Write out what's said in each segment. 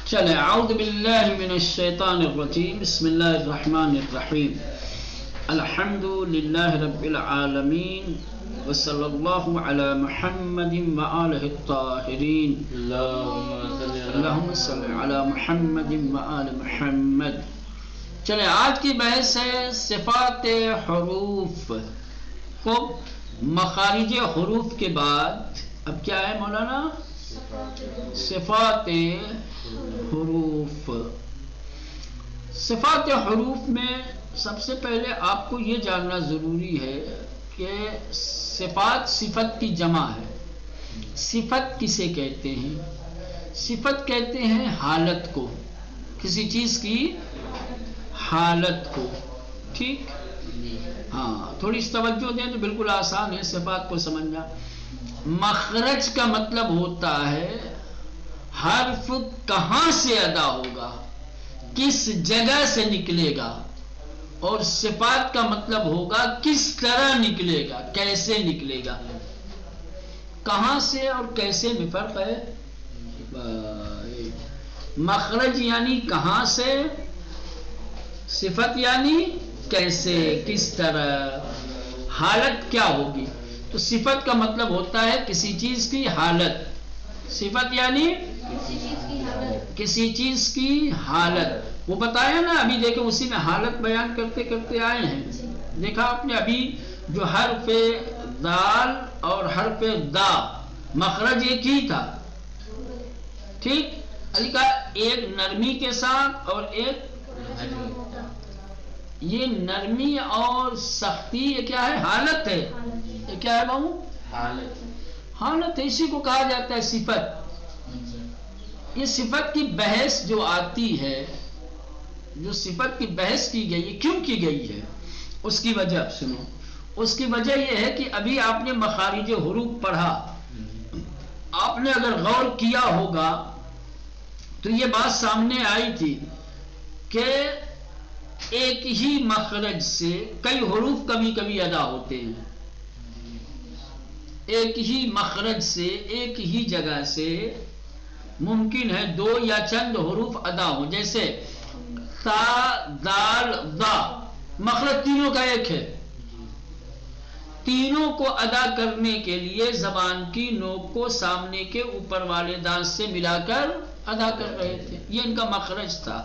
چلیں اعوذ باللہ من الشیطان الرجیم بسم اللہ الرحمن الرحیم الحمد للہ رب العالمین وصلی اللہ علی محمد وآلہ الطاہرین اللہم صلی علی محمد وآل محمد۔ چلیں آج کی بحث ہے صفات حروف کو مخارج حروف کے بعد اب کیا ہے مولانا؟ صفات حروف۔ صفات حروف میں سب سے پہلے آپ کو یہ جاننا ضروری ہے کہ صفات صفت کی جمع ہے۔ صفت کسے کہتے ہیں؟ صفت کہتے ہیں حالت کو، کسی چیز کی حالت کو۔ ٹھیک؟ ہاں، تھوڑی سی توجہ دیں تو بالکل آسان ہے صفات کو سمجھنا۔ مخرج کا مطلب ہوتا ہے حرف کہاں سے ادا ہوگا، کس جگہ سے نکلے گا، اور صفات کا مطلب ہوگا کس طرح نکلے گا، کیسے نکلے گا۔ کہاں سے اور کیسے میں فرق ہے۔ مخرج یعنی کہاں سے، صفت یعنی کیسے، کس طرح، حالت کیا ہوگی۔ تو صفت کا مطلب ہوتا ہے کسی چیز کی حالت، صفت یعنی کسی چیز کی حالت۔ وہ بتایا نا ابھی، دیکھیں اسی میں حالت بیان کرتے کرتے آئے ہیں۔ دیکھا آپ نے ابھی جو حرف دال اور حرف دا مخرج ایک ہی تھا، ٹھیک؟ علی کا ایک نرمی کے ساتھ اور ایک، یہ نرمی اور سختی یہ کیا ہے؟ حالت ہے۔ یہ کیا ہے بابو؟ حالت ہے، اسی کو کہا جاتا ہے صفت۔ یہ صفت کی بحث جو آتی ہے، جو صفت کی بحث کی گئی ہے، کیوں کی گئی ہے اس کی وجہ سنو۔ اس کی وجہ یہ ہے کہ ابھی آپ نے مخارج حروف پڑھا، آپ نے اگر غور کیا ہوگا تو یہ بات سامنے آئی تھی کہ ایک ہی مخرج سے کئی حروف کبھی کبھی ادا ہوتے ہیں۔ ایک ہی مخرج سے، ایک ہی جگہ سے ممکن ہے دو یا چند حروف ادا ہو، جیسے تا دال دا، مخرج تینوں کا ایک ہے۔ تینوں کو ادا کرنے کے لیے زبان کی نوک کو سامنے کے اوپر والے دانت سے ملا کر ادا کر رہے تھے، یہ ان کا مخرج تھا۔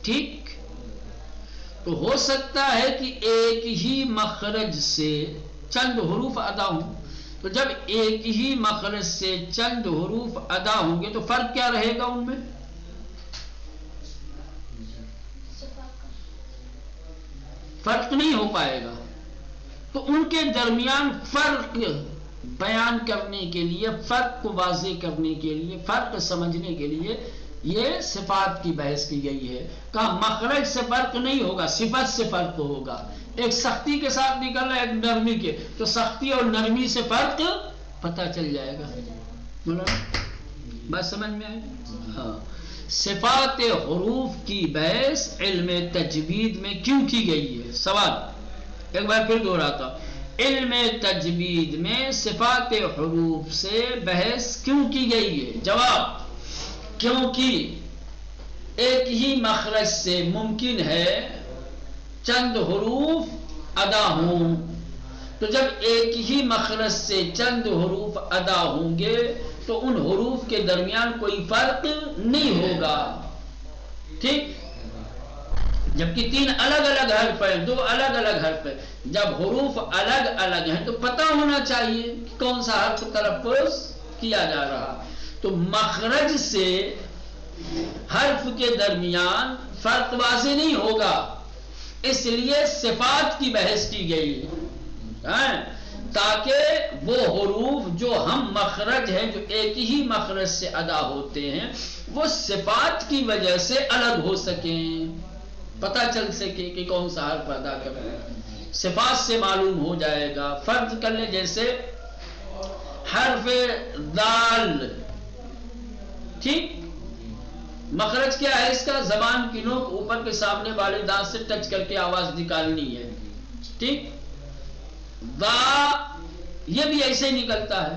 ٹھیک؟ تو ہو سکتا ہے کہ ایک ہی مخرج سے چند حروف ادا ہوں، تو جب ایک ہی مخرج سے چند حروف ادا ہوں گے تو فرق کیا رہے گا ان میں؟ فرق نہیں ہو پائے گا۔ تو ان کے درمیان فرق بیان کرنے کے لیے، فرق کو واضح کرنے کے لیے، فرق سمجھنے کے لیے یہ صفات کی بحث کی گئی ہے۔ کہا مخرج سے فرق نہیں ہوگا، صفت سے فرق ہوگا۔ ایک سختی کے ساتھ نکل رہا ہے، ایک نرمی کے، تو سختی اور نرمی سے فرق پتہ چل جائے گا۔ بات سمجھ میں آئی؟ ہاں۔ صفات حروف کی بحث علم تجوید میں کیوں کی گئی ہے؟ سوال ایک بار پھر دہراتا ہوں، علم تجوید میں صفات حروف سے بحث کیوں کی گئی ہے؟ جواب، کیونکہ ایک ہی مخرج سے ممکن ہے چند حروف ادا ہوں، تو جب ایک ہی مخرج سے چند حروف ادا ہوں گے تو ان حروف کے درمیان کوئی فرق نہیں ہوگا۔ ٹھیک؟ جبکہ تین الگ الگ حرف ہیں، دو الگ الگ حرف ہیں، جب حروف الگ الگ ہیں تو پتہ ہونا چاہیے کہ کون سا حرف تلفظ کیا جا رہا۔ تو مخرج سے حرف کے درمیان فرق واضح نہیں ہوگا، اس لیے صفات کی بحث کی گئی ہے، تاکہ وہ حروف جو ہم مخرج ہیں، جو ایک ہی مخرج سے ادا ہوتے ہیں، وہ صفات کی وجہ سے الگ ہو سکیں، پتہ چل سکے کہ کون سا حرف ادا کر رہے ہیں، صفات سے معلوم ہو جائے گا۔ فرض کر لیں جیسے حرف دال، ٹھیک؟ مخرج کیا ہے اس کا؟ زبان کی نوک اوپر کے سامنے والے دانت سے ٹچ کر کے آواز نکالنی ہے، ٹھیک؟ دا یہ بھی ایسے نکلتا ہے۔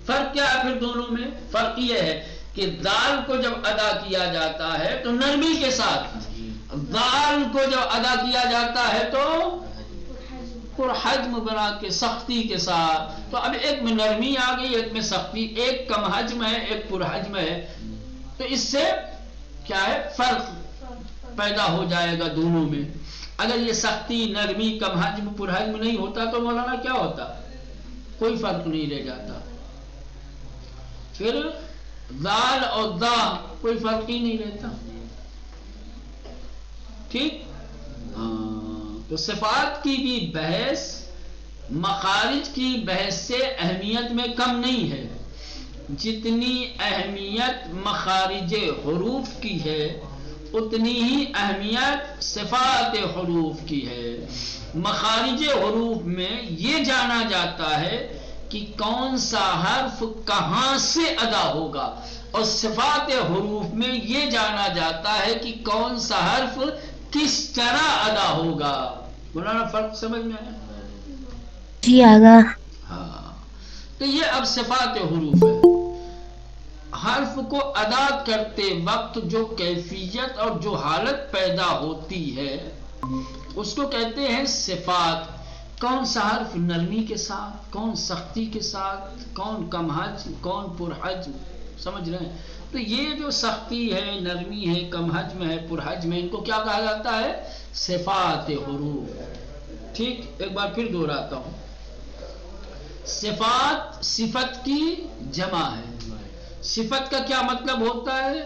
فرق کیا ہے پھر دونوں میں؟ فرق یہ ہے کہ کہ دال کو جب ادا کیا جاتا ہے تو نرمی کے ساتھ، دال کو جب ادا کیا جاتا ہے تو پرحجم بنا کے سختی کے ساتھ. تو اب ایک میں نرمی آ گئی، ایک میں سختی، ایک کم حجم ہے ایک پرحجم ہے، تو اس سے کیا ہے فرق پیدا ہو جائے گا دونوں میں. اگر یہ سختی، نرمی، کم حجم، پرحجم نہیں ہوتا تو مولانا کیا ہوتا؟ کوئی فرق نہیں رہ جاتا. پھر دال اور دا کوئی فرق ہی نہیں رہتا. ٹھیک. تو صفات کی بھی بحث مخارج کی بحث سے اہمیت میں کم نہیں ہے. جتنی اہمیت مخارج حروف کی ہے اتنی ہی اہمیت صفات حروف کی ہے. مخارج حروف میں یہ جانا جاتا ہے کہ کون سا حرف کہاں سے ادا ہوگا، اور صفات حروف میں یہ جانا جاتا ہے کہ کون سا حرف کس طرح ادا ہوگا. مولانا فرق سمجھ میں آیا؟ جی آگا. ہاں. تو یہ اب صفات حروف ہے. حرف کو ادا کرتے وقت جو کیفیت اور جو حالت پیدا ہوتی ہے اس کو کہتے ہیں صفات. کون سا حرف نرمی کے ساتھ، کون سختی کے ساتھ، کون کم حجم، کون پرحجم. سمجھ رہے ہیں؟ تو یہ جو سختی ہے، نرمی ہے، کم حجم ہے، پرحجم ہے، ان کو کیا کہا جاتا ہے؟ صفات حروف. ٹھیک. ایک بار پھر دہراتا ہوں. صفات صفت کی جمع ہے. صفت کا کیا مطلب ہوتا ہے؟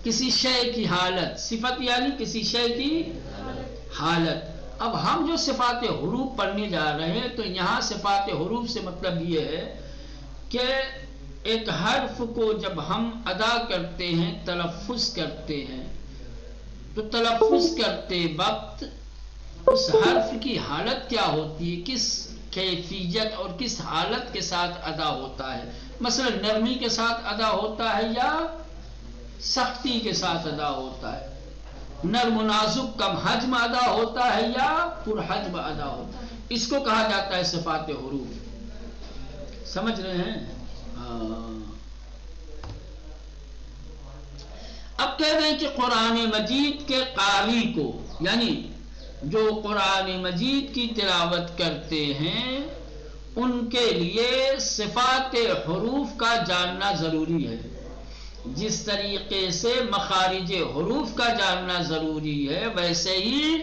کسی شے کی حالت. صفت یعنی کسی شے کی حالت. اب ہم جو صفات حروف پڑھنے جا رہے ہیں تو یہاں صفات حروف سے مطلب یہ ہے کہ ایک حرف کو جب ہم ادا کرتے ہیں، تلفظ کرتے ہیں، تو تلفظ کرتے وقت اس حرف کی حالت کیا ہوتی ہے، کس کیفیت اور کس حالت کے ساتھ ادا ہوتا ہے. مثلا نرمی کے ساتھ ادا ہوتا ہے یا سختی کے ساتھ ادا ہوتا ہے، نرم و نازک کم حجم ادا ہوتا ہے یا پرحجم ادا ہوتا ہے. اس کو کہا جاتا ہے صفات حروف. سمجھ رہے ہیں؟ اب کہہ رہے ہیں کہ قرآن مجید کے قاری کو، یعنی جو قرآن مجید کی تلاوت کرتے ہیں ان کے لیے صفات حروف کا جاننا ضروری ہے. جس طریقے سے مخارج حروف کا جاننا ضروری ہے ویسے ہی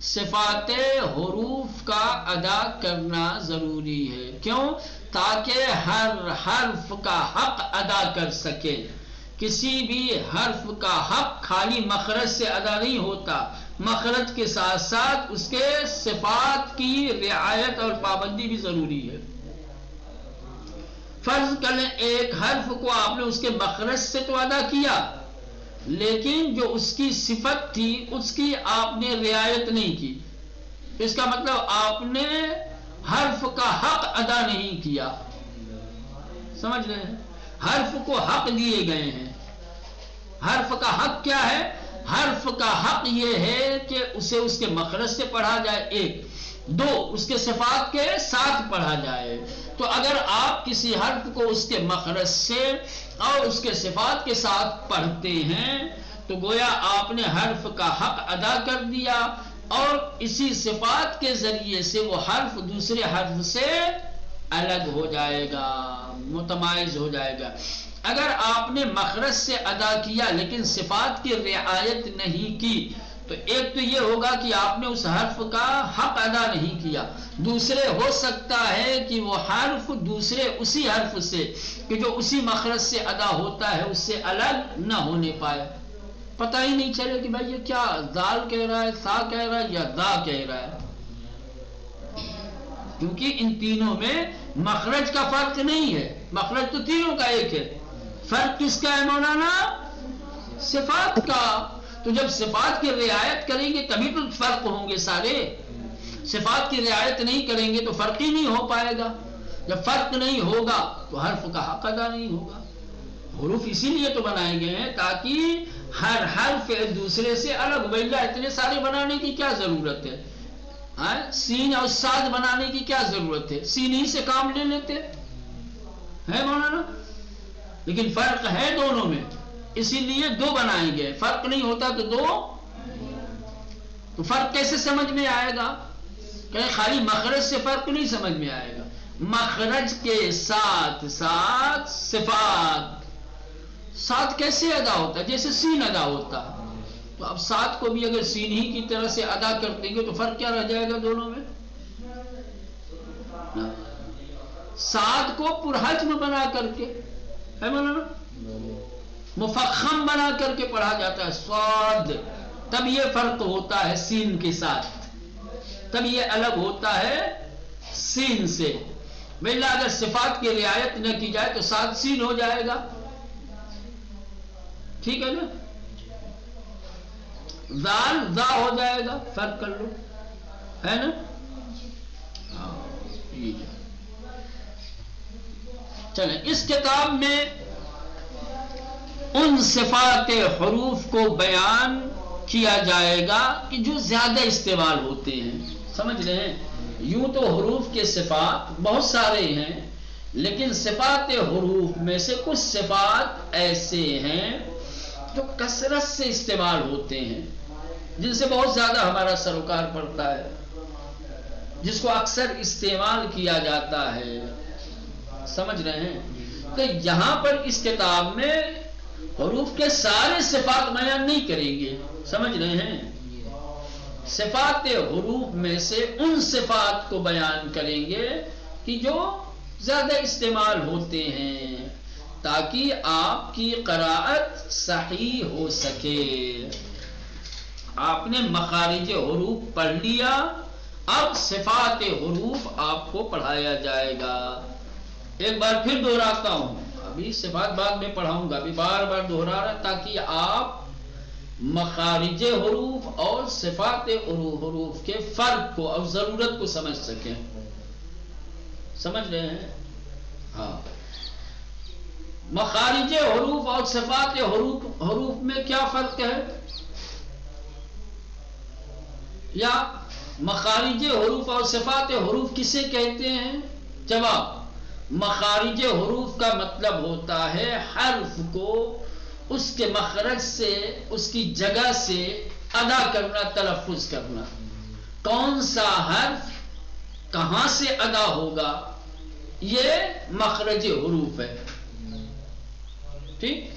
صفات حروف کا ادا کرنا ضروری ہے. کیوں؟ تاکہ ہر حرف کا حق ادا کر سکے. کسی بھی حرف کا حق خالی مخرج سے ادا نہیں ہوتا، مخرج کے ساتھ ساتھ اس کے صفات کی رعایت اور پابندی بھی ضروری ہے. فرض کر لیں ایک حرف کو آپ نے اس کے مخرج سے تو ادا کیا، لیکن جو اس کی صفت تھی اس کی آپ نے رعایت نہیں کی. اس کا مطلب آپ نے حرف کا حق ادا نہیں کیا. سمجھ رہے ہیں؟ حرف کو حق دیے گئے ہیں. حرف کا حق کیا ہے؟ حرف کا حق یہ ہے کہ اسے اس کے مخرج سے پڑھا جائے، ایک. دو، اس کے صفات کے ساتھ پڑھا جائے. تو اگر آپ کسی حرف کو اس کے مخرج سے اور اس کے صفات کے ساتھ پڑھتے ہیں تو گویا آپ نے حرف کا حق ادا کر دیا، اور اسی صفات کے ذریعے سے وہ حرف دوسرے حرف سے الگ ہو جائے گا، متمائز ہو جائے گا. اگر آپ نے مخرج سے ادا کیا لیکن صفات کی رعایت نہیں کی تو ایک تو یہ ہوگا کہ آپ نے اس حرف کا حق ادا نہیں کیا. دوسرے ہو سکتا ہے کہ وہ حرف دوسرے اسی حرف سے کہ جو اسی مخرج سے ادا ہوتا ہے اس سے الگ نہ ہونے پائے. پتہ ہی نہیں چلے کہ بھائی یہ کیا دال کہہ رہا ہے، سا کہہ رہا ہے یا دا کہہ رہا ہے، کیونکہ ان تینوں میں مخرج کا فرق نہیں ہے. مخرج تو تینوں کا ایک ہے. فرق کس کا ہے مولانا؟ صفات کا. تو جب صفات کی رعایت کریں گے تبھی تو فرق ہوں گے سارے. صفات کی رعایت نہیں کریں گے تو فرق ہی نہیں ہو پائے گا. جب فرق نہیں ہوگا تو حرف کا حق ادا نہیں ہوگا. حروف اسی لیے تو بنائے گئے ہیں تاکہ ہر حرف ایک دوسرے سے الگ ہو. بھائی اتنے سارے بنانے کی کیا ضرورت ہے؟ سین اور ساد بنانے کی کیا ضرورت ہے؟ سین ہی سے کام لے لیتے ہے مولانا. لیکن فرق ہے دونوں میں. اسی لیے دو بنائیں گے. فرق نہیں ہوتا تو دو. تو فرق کیسے سمجھ میں آئے گا؟ کہ خالی مخرج سے فرق نہیں سمجھ میں آئے گا. مخرج کے ساتھ ساتھ صفات. ساتھ کیسے ادا ہوتا ہے؟ جیسے سین ادا ہوتا ہے. تو اب ساتھ کو بھی اگر سین ہی کی طرح سے ادا کر دیں گے تو فرق کیا رہ جائے گا دونوں میں؟ ساتھ کو پرحجم بنا کر کے ہے مولانا، مفخم بنا کر کے پڑھا جاتا ہے صاد. تب یہ فرق ہوتا ہے سین کے ساتھ، تب یہ الگ ہوتا ہے سین سے. بھلا اگر صفات کی رعایت نہ کی جائے تو ساتھ سین ہو جائے گا. ٹھیک ہے نا؟ زال زا ہو جائے گا. فرق کر لو، ہے نا؟ چلیں اس کتاب میں ان صفات حروف کو بیان کیا جائے گا کہ جو زیادہ استعمال ہوتے ہیں. سمجھ رہے ہیں؟ یوں تو حروف کے صفات بہت سارے ہیں، لیکن صفات حروف میں سے کچھ صفات ایسے ہیں جو کثرت سے استعمال ہوتے ہیں، جن سے بہت زیادہ ہمارا سروکار پڑتا ہے، جس کو اکثر استعمال کیا جاتا ہے. سمجھ رہے ہیں؟ تو یہاں پر اس کتاب میں حروف کے سارے صفات بیان نہیں کریں گے. سمجھ رہے ہیں؟ صفات حروف میں سے ان صفات کو بیان کریں گے کہ جو زیادہ استعمال ہوتے ہیں، تاکہ آپ کی قراءت صحیح ہو سکے. آپ نے مخارج حروف پڑھ لیا، اب صفات حروف آپ کو پڑھایا جائے گا. ایک بار پھر دہراتا ہوں، ابھی صفات بعد میں پڑھاؤں گا، ابھی بار بار دہرا رہا تاکہ آپ مخارج حروف اور صفات حروف کے فرق کو اور ضرورت کو سمجھ سکیں. سمجھ رہے ہیں؟ ہاں. مخارج حروف اور صفات حروف میں کیا فرق ہے؟ یا مخارج حروف اور صفات حروف کسے کہتے ہیں؟ جواب: مخارج حروف کا مطلب ہوتا ہے حرف کو اس کے مخرج سے، اس کی جگہ سے ادا کرنا، تلفظ کرنا. کون سا حرف کہاں سے ادا ہوگا، یہ مخرج حروف ہے. ٹھیک.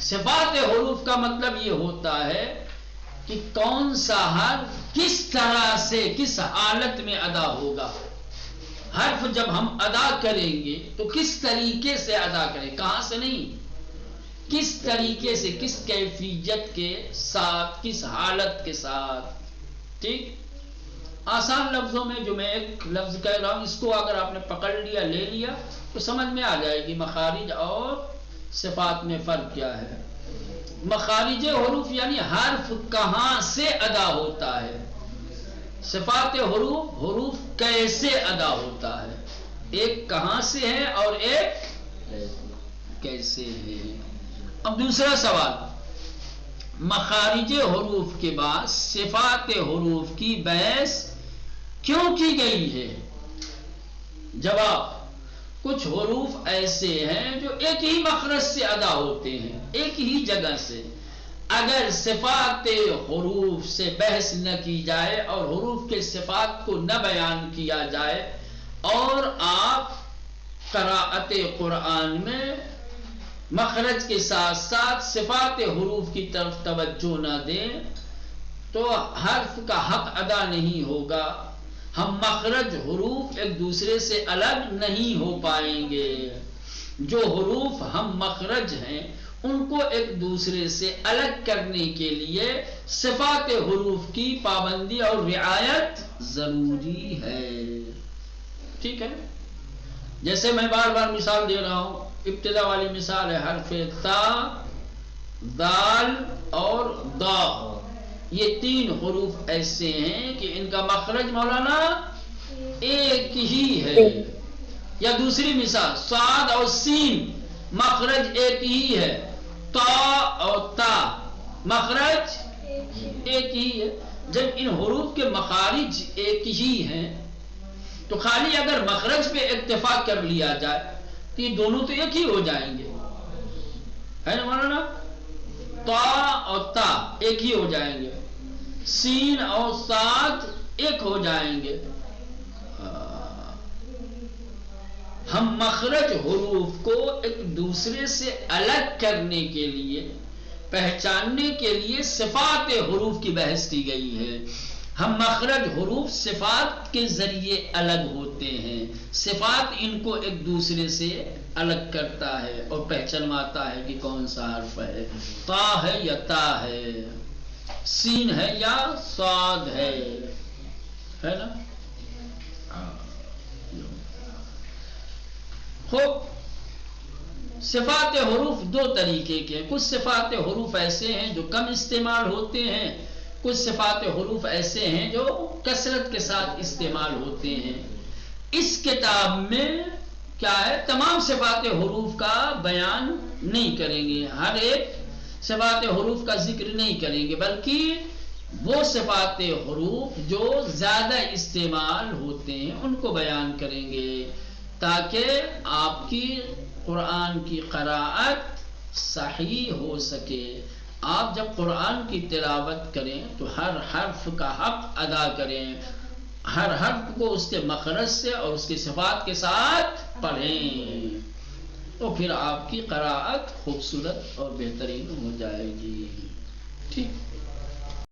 صفات حروف کا مطلب یہ ہوتا ہے کہ کون سا حرف کس طرح سے، کس حالت میں ادا ہوگا. حرف جب ہم ادا کریں گے تو کس طریقے سے ادا کریں، کہاں سے نہیں، کس طریقے سے، کس کیفیت کے ساتھ، کس حالت کے ساتھ. ٹھیک. آسان لفظوں میں جو میں ایک لفظ کہہ رہا ہوں، اس کو اگر آپ نے پکڑ لیا، لے لیا، تو سمجھ میں آ جائے گی مخارج اور صفات میں فرق کیا ہے. مخارج حروف یعنی حرف کہاں سے ادا ہوتا ہے، صفات حروف کیسے ادا ہوتا ہے. ایک کہاں سے ہے اور ایک کیسے ہے. اب دوسرا سوال، مخارج حروف کے بعد صفات حروف کی بحث کیوں کی گئی ہے؟ جواب: کچھ حروف ایسے ہیں جو ایک ہی مخرج سے ادا ہوتے ہیں، ایک ہی جگہ سے. اگر صفات حروف سے بحث نہ کی جائے اور حروف کے صفات کو نہ بیان کیا جائے اور آپ قراءت قرآن میں مخرج کے ساتھ ساتھ صفات حروف کی طرف توجہ نہ دیں تو حرف کا حق ادا نہیں ہوگا. ہم مخرج حروف ایک دوسرے سے الگ نہیں ہو پائیں گے. جو حروف ہم مخرج ہیں ان کو ایک دوسرے سے الگ کرنے کے لیے صفات حروف کی پابندی اور رعایت ضروری ہے. ٹھیک ہے. جیسے میں بار بار مثال دے رہا ہوں، ابتدا والی مثال ہے حرف تا، دال اور دا. یہ تین حروف ایسے ہیں کہ ان کا مخرج مولانا ایک ہی ہے. یا دوسری مثال، صاد اور سین مخرج ایک ہی ہے، تا اور تا مخرج ایک ہی ہے. جب ان حروف کے مخارج ایک ہی ہیں تو خالی اگر مخرج پہ اتفاق کر لیا جائے تو یہ دونوں تو ایک ہی ہو جائیں گے، ہے نا مولانا؟ تا اور تا ایک ہی ہو جائیں گے، سین اور صاد ایک ہو جائیں گے. ہم مخرج حروف کو ایک دوسرے سے الگ کرنے کے لیے، پہچاننے کے لیے صفات حروف کی بحث کی گئی ہے. ہم مخرج حروف صفات کے ذریعے الگ ہوتے ہیں، صفات ان کو ایک دوسرے سے الگ کرتا ہے اور پہچانواتا ہے کہ کون سا حرف ہے، تا ہے یا تا ہے، سین ہے یا صاد ہے نا. خوب، صفات حروف دو طریقے کے ہیں. کچھ صفات حروف ایسے ہیں جو کم استعمال ہوتے ہیں، کچھ صفات حروف ایسے ہیں جو کثرت کے ساتھ استعمال ہوتے ہیں. اس کتاب میں کیا ہے، تمام صفات حروف کا بیان نہیں کریں گے، ہر ایک صفات حروف کا ذکر نہیں کریں گے، بلکہ وہ صفات حروف جو زیادہ استعمال ہوتے ہیں ان کو بیان کریں گے، تاکہ آپ کی قرآن کی قراءت صحیح ہو سکے. آپ جب قرآن کی تلاوت کریں تو ہر حرف کا حق ادا کریں، ہر حرف کو اس کے مخرج سے اور اس کی صفات کے ساتھ پڑھیں، تو پھر آپ کی قراءت خوبصورت اور بہترین ہو جائے گی. ٹھیک.